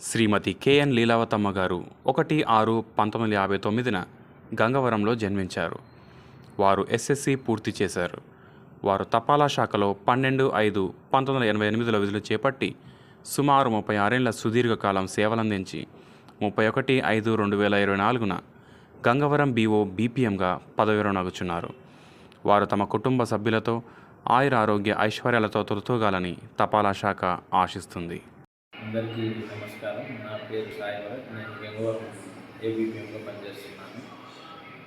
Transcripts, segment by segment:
శ్రీమతి KN Leelavathamma గారు 1/6/1959న గంగవరంలో జన్మించారు. వారు ఎస్ఎస్సి పూర్తి చేశారు. వారు తపాలా శాఖలో 12/5/1988లో విధులు చేపట్టి సుమారు 36 ఏళ్ల సుదీర్ఘకాలం సేవలందించి 31/5/2024న గంగవరం బీఓ బీపీఎంగా పదవి విరమణగుచున్నారు. వారు తమ కుటుంబ సభ్యులతో ఆయురారోగ్య ఐశ్వర్యాలతో తొలతూగాలని తపాలా శాఖ ఆశిస్తుంది. అందరికీ నమస్కారం. నా పేరు సాయి భరత్. నేను గంగవరం ఏబీపీఎంలో పనిచేస్తున్నాను.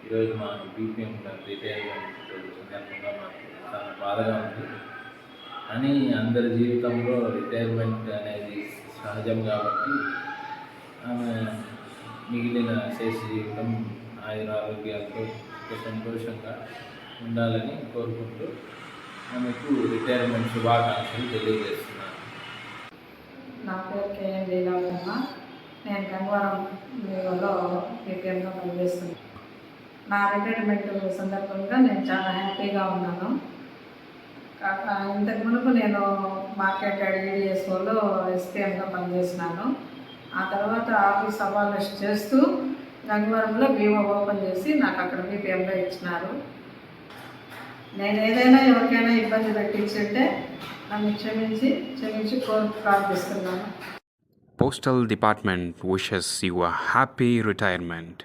ఈరోజు మా బీపీఎం రిటైర్మెంట్ సందర్భంగా మాకు చాలా బాధగా ఉంది. కానీ అందరి జీవితంలో రిటైర్మెంట్ అనేది సహజం కాబట్టి ఆమె మిగిలిన శేష జీవితం ఆయురారోగ్యాలతో సంతోషంగా ఉండాలని కోరుకుంటూ ఆమెకు రిటైర్మెంట్ శుభాకాంక్షలు తెలియజేస్తున్నాను. నా పేరు కెఎన్ లీలావతమ్మ. నేను గంగవరం బీఓలో బీపీఎంలో పనిచేస్తున్నాను. నా రిటైర్మెంట్ సందర్భంగా నేను చాలా హ్యాపీగా ఉన్నాను. ఇంతకు మునుపు నేను మార్కెట్ ఈడిఎస్ఓలో ఎస్పీఎంగా పనిచేసినాను. ఆ తర్వాత ఆఫీస్ అబాలిష్ చేస్తూ గంగవరంలో బీఓ ఓపెన్ చేసి నాకు అక్కడ బీపీఎంలో ఇచ్చినారు. నేను ఏదైనా ఎవరికైనా ఇబ్బంది పెట్టించుంటే నన్ను క్షమించి ప్రార్థిస్తున్నాను. Postal Department wishes you a happy retirement.